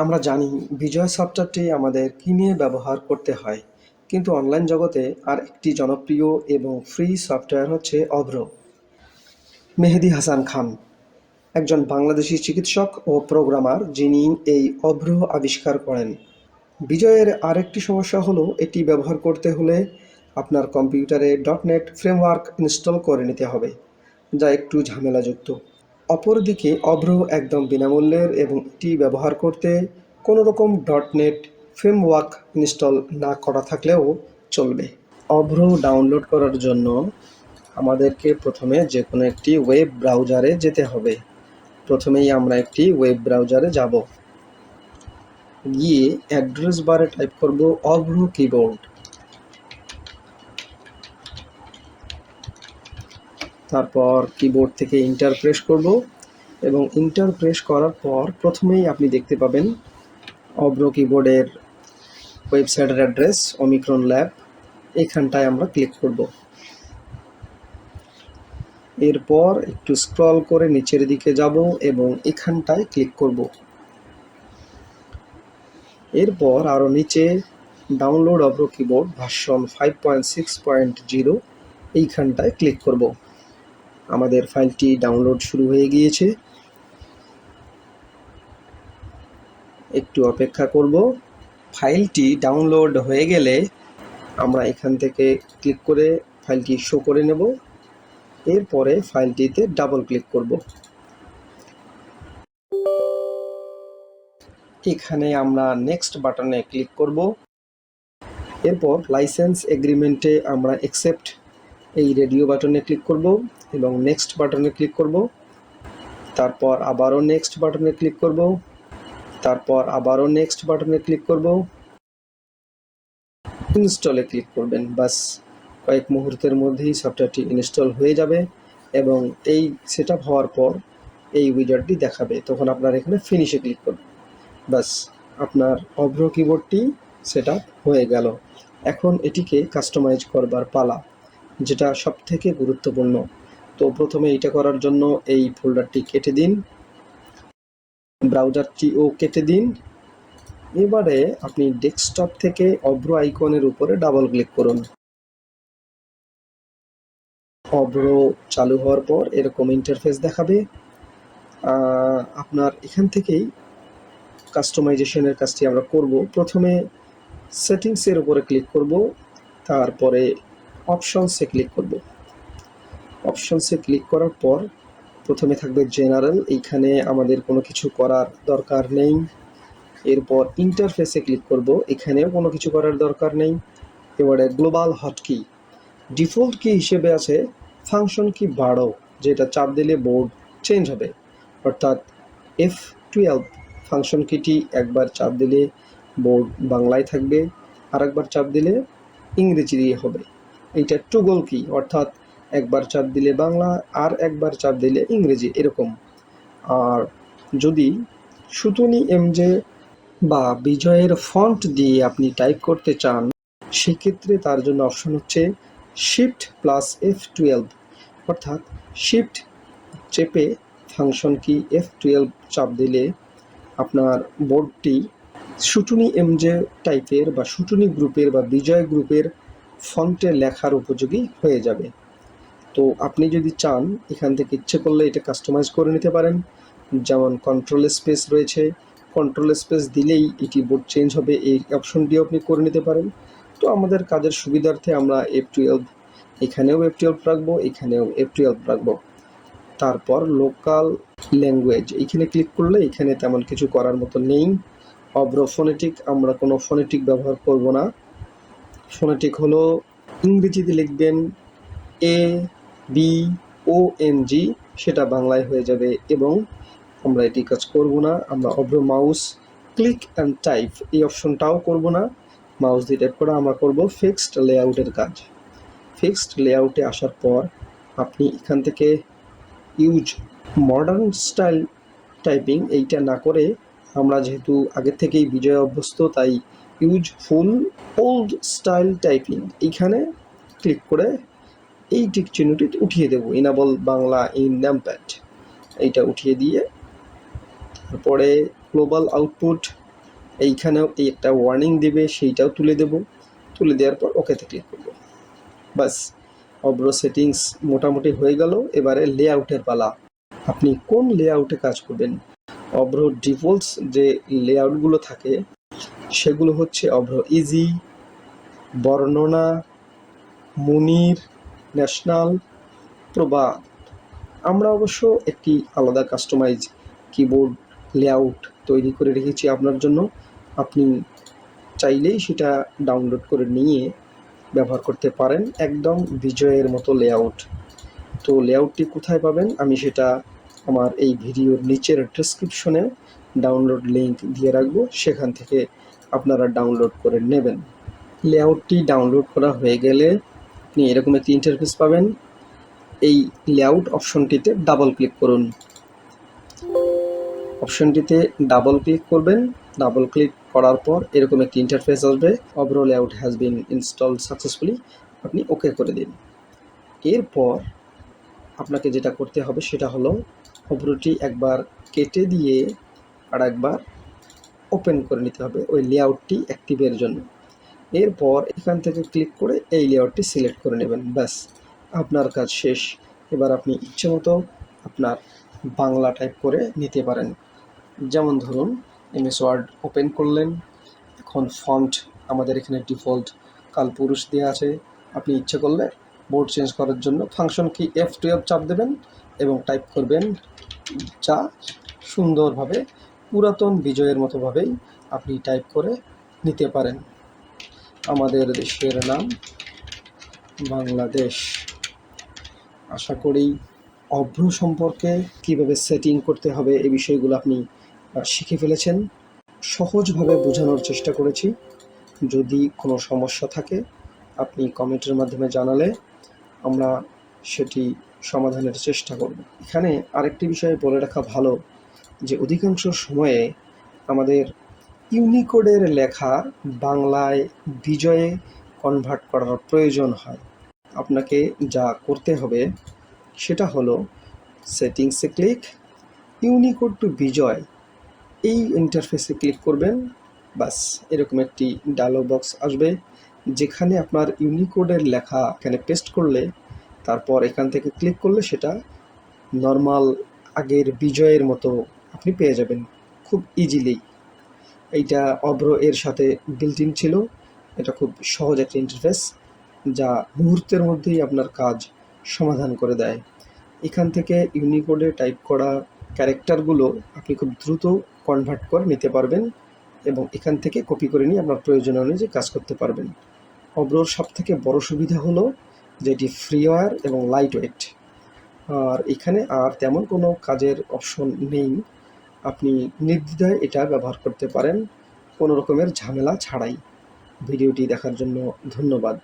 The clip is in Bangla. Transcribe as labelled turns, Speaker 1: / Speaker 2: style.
Speaker 1: আমরা জানি বিজয় সফটওয়্যারটি আমাদের কিনে ব্যবহার করতে হয়, কিন্তু অনলাইন জগতে আর একটি জনপ্রিয় এবং ফ্রি সফটওয়্যার হচ্ছে অভ্র। মেহেদী হাসান খান একজন বাংলাদেশি চিকিৎসক ও প্রোগ্রামার যিনি এই অভ্র আবিষ্কার করেন। বিজয়ের আরেকটি সমস্যা হলো এটি ব্যবহার করতে হলে আপনার কম্পিউটারে .NET ফ্রেমওয়ার্ক ইনস্টল করে নিতে হবে, যা একটু ঝামেলাযুক্ত। অপরদিকে অভ্র একদম বিনামূল্যের এবং এটি ব্যবহার করতে কোনো রকম .NET ফ্রেমওয়ার্ক ইনস্টল না করা থাকলেও চলবে। অভ্র ডাউনলোড করার জন্য আমাদেরকে প্রথমে যে কোনো একটি ওয়েব ব্রাউজারে যেতে হবে। প্রথমেই আমরা একটি ওয়েব ব্রাউজারে যাব, গিয়ে অ্যাড্রেস বারে টাইপ করব অভ্র কিবোর্ড। তারপর কিবোর্ড থেকে ইন্টার প্রেস করব এবং ইন্টার প্রেস করার পর প্রথমেই আপনি দেখতে পাবেন অভ্র কিবোর্ডের ওয়েবসাইটের অ্যাড্রেস ওমিক্রন ল্যাব। এখানটায় আমরা ক্লিক করব। এরপর একটু স্ক্রল করে নিচের দিকে যাব এবং এখানটায় ক্লিক করব। এরপর আরও নিচে ডাউনলোড অভ্র কিবোর্ড ভার্সন 5.6.0 এইখানটায় ক্লিক করব। আমাদের ফাইলটি ডাউনলোড শুরু হয়ে গিয়েছে, একটু অপেক্ষা করব। ফাইলটি ডাউনলোড হয়ে গেলে আমরা এখান থেকে ক্লিক করে ফাইলটি শো করে নেব। এরপরে ফাইলটিতে ডাবল ক্লিক করব। এখানে আমরা নেক্সট বাটনে ক্লিক করব। এরপর লাইসেন্স এগ্রিমেন্টে আমরা অ্যাকসেপ্ট এই রেডিও বাটনে ক্লিক করব এবং নেক্সট বাটনে ক্লিক করব। তারপর আবারও নেক্সট বাটনে ক্লিক করব। তারপর আবারও নেক্সট বাটনে ক্লিক করব। ইনস্টলে ক্লিক করবেন। বাস কয়েক মুহূর্তের মধ্যেই সফটওয়্যারটি ইনস্টল হয়ে যাবে এবং এই সেটআপ হওয়ার পর এই উইজার্ডটি দেখাবে। তখন আপনার এখানে ফিনিশে ক্লিক করবেন। বাস আপনার অভ্র কিবোর্ডটি সেটআপ হয়ে গেল। এখন এটিকে কাস্টমাইজ করবার পালা, যেটা সবথেকে গুরুত্বপূর্ণ। তো প্রথমে এটা করার জন্য এই ফোল্ডারটি কেটে দিন, ব্রাউজারটিও কেটে দিন। এবারে আপনি ডেস্কটপ থেকে অভ্র আইকনের উপরে ডাবল ক্লিক করুন। অভ্র চালু হওয়ার পর এরকম ইন্টারফেস দেখাবে। আপনার এখান থেকেই কাস্টমাইজেশনের কাজটি আমরা করব। প্রথমে সেটিংসের উপরে ক্লিক করব, তারপরে অপশনসে ক্লিক করব। অপশনসে ক্লিক করার পর প্রথমে থাকবে জেনারেল, এইখানে আমাদের কোনো কিছু করার দরকার নেই। এরপর ইন্টারফেসে ক্লিক করব, এখানেও কোনো কিছু করার দরকার নেই। এবারে গ্লোবাল হটকি ডিফল্ট কি হিসেবে আছে ফাংশন কি 12, যেটা চাপ দিলে বোর্ড চেঞ্জ হবে। অর্থাৎ F12 ফাংশন কিটি একবার চাপ দিলে বোর্ড বাংলায় থাকবে, আর একবার চাপ দিলে ইংরেজি দিয়ে হবে। এইটা টুগল কি, অর্থাৎ একবার চাপ দিলে বাংলা আর একবার চাপ দিলে ইংরেজি, এরকম। আর যদি সুতুনি এমজে বা বিজয়ের ফন্ট দিয়ে আপনি টাইপ করতে চান, সেক্ষেত্রে তার জন্য অপশন হচ্ছে শিফট প্লাস F12, অর্থাৎ শিফট চেপে ফাংশন কি F12 চাপ দিলে আপনার বোর্ডটি সুটুনি এমজে টাইপের বা সুটুনি গ্রুপের বা বিজয় গ্রুপের ফন্টে লেখার উপযোগী হয়ে যাবে। তো আপনি যদি চান এখান থেকে ইচ্ছে করলে এটা কাস্টমাইজ করে নিতে পারেন। যেমন কন্ট্রোল স্পেস রয়েছে, কন্ট্রোল স্পেস দিলেই এটি বোর্ড চেঞ্জ হবে, এই অপশনটিও আপনি করে নিতে পারেন। তো আমাদের কাজের সুবিধার্থে আমরা F12 এখানেও F12 রাখবো, এখানেও F12 রাখবো। তারপর লোকাল ল্যাঙ্গুয়েজ এইখানে ক্লিক করলে এখানে তেমন কিছু করার মতো নেই। অভ্র ফোনেটিক আমরা কোনো ফোনেটিক ব্যবহার করব না। ফোনেটিক হলো ইংরেজিতে লিখবেন ABONG, সেটা বাংলায় হয়ে যাবে, এবং আমরা এটি কাজ করব না। আমরা অভ্র মাউস ক্লিক অ্যান্ড টাইপ এই অপশনটাও করব না। মাউস দিয়ে টাইপ করা আমরা করব ফিক্সড লেআউটের কাজ। ফিক্সড লেআউটে আসার পর আপনি এখান থেকে ইউজ মডার্ন স্টাইল টাইপিং এইটা না করে, আমরা যেহেতু আগের থেকেই বিজয় অভ্যস্ত, তাই ইউজ ফুল ওল্ড স্টাইল টাইপিং এইখানে ক্লিক করে এই টিক চিহ্নটি উঠিয়ে দেব, ইনাবল বাংলা ইন নামপ্যাড এইটা উঠিয়ে দিয়ে তারপরে গ্লোবাল আউটপুট এইখানেও এই একটা ওয়ার্নিং দেবে, সেইটাও তুলে দেব। তুলে দেওয়ার পর ওকেতে ক্লিক করব। বাস, অব্রো সেটিংস মোটামুটি হয়ে গেল। এবারে লেআউটের পালা। আপনি কোন লেআউটে কাজ করবেন? অব্রো ডিফল্টস যে লেআউটগুলো থাকে সেগুলো হচ্ছে অব্রো ইজি, বর্ণনা, মুনির, ন্যাশনাল, প্রবাদ। আমরা অবশ্য একটি আলাদা কাস্টমাইজ কিবোর্ড লেআউট তৈরি করে রেখেছি আপনার জন্য। আপনি চাইলেই সেটা ডাউনলোড করে নিয়ে ব্যবহার করতে পারেন, একদম বিজয়ের মতো লেআউট। তো লেআউটটি কোথায় পাবেন আমি সেটা আমার এই ভিডিওর নিচের ডেসক্রিপশনে ডাউনলোড লিঙ্ক দিয়ে রাখবো, সেখান থেকে আপনারা ডাউনলোড করে নেবেন। লেআউটটি ডাউনলোড করা হয়ে গেলে আপনি এরকম একটি ইন্টারফেস পাবেন। এই লেআউট অপশনটিতে ডাবল ক্লিক করুন। অপশনটিতে ডাবল ক্লিক করবেন। ডাবল ক্লিক করার পর এরকম একটি ইন্টারফেস আসবে, Avro layout has been installed successfully. আপনি ওকে করে দিন। এরপর আপনাকে যেটা করতে হবে সেটা হলো অব্রোটি একবার কেটে দিয়ে আর একবার ওপেন করে নিতে হবে ওই লেআউটটি অ্যাক্টিভের জন্য। এরপর এখান থেকে ক্লিক করে এই লেআউটটি সিলেক্ট করে নেবেন। ব্যাস, আপনার কাজ শেষ। এবার আপনি ইচ্ছে মতো আপনার বাংলা টাইপ করে নিতে পারেন। যেমন ধরুন এমএস ওয়ার্ড ওপেন করলেন, এখন ফন্ট আমাদের এখানে ডিফল্ট কালপুরুষ দেওয়া আছে। আপনি ইচ্ছে করলে বোর্ড চেঞ্জ করার জন্য ফাংশন কি F12 চাপ দেবেন এবং টাইপ করবেন যা। সুন্দরভাবে পুরাতন বিজয়ের মতোভাবেই আপনি টাইপ করে নিতে পারেন। আমাদের দেশের নাম বাংলাদেশ। আশা করি অভ্র সম্পর্কে কীভাবে সেটিং করতে হবে এই বিষয়গুলো আপনি শিখে ফেলেছেন। সহজভাবে বোঝানোর চেষ্টা করেছি। যদি কোনো সমস্যা থাকে আপনি কমেন্টের মাধ্যমে জানালে আমরা সেটি সমাধানের চেষ্টা করব। এখানে আরেকটি বিষয় বলে রাখা ভালো যে অধিকাংশ সময়ে আমাদের ইউনিকোডের লেখা বাংলায় বিজয়ে কনভার্ট করার প্রয়োজন হয়। আপনাকে যা করতে হবে সেটা হলো সেটিংসে ক্লিক, ইউনিকোড টু বিজয় এই ইন্টারফেসে ক্লিক করবেন। বাস, এরকম একটি ডায়লগ বক্স আসবে যেখানে আপনার ইউনিকোডের লেখা এখানে পেস্ট করলে তারপর এখান থেকে ক্লিক করলে সেটা নর্মাল আগের বিজয়ের মতো আপনি পেয়ে যাবেন খুব ইজিলি। এইটা অব্রো এর সাথে বিল্ট ইন ছিল। এটা খুব সহজ একটা ইন্টারফেস যা মুহূর্তের মধ্যেই আপনার কাজ সমাধান করে দেয়। এখান থেকে ইউনিকোডে টাইপ করা ক্যারেক্টারগুলো আপনি খুব দ্রুত কনভার্ট করে নিতে পারবেন এবং এখান থেকে কপি করে নিয়ে আপনার প্রয়োজন অনুযায়ী কাজ করতে পারবেন। অব্রোর সবথেকে বড় সুবিধা হলো যে এটি ফ্রিওয়্যার এবং লাইট ওয়েট। আর এখানে আর তেমন কোনো কাজের অপশন নেই। আপনি নির্দ্বিধায় এটা ব্যবহার করতে পারেন কোনো রকমের ঝামেলা ছাড়াই। ভিডিওটি দেখার জন্য ধন্যবাদ।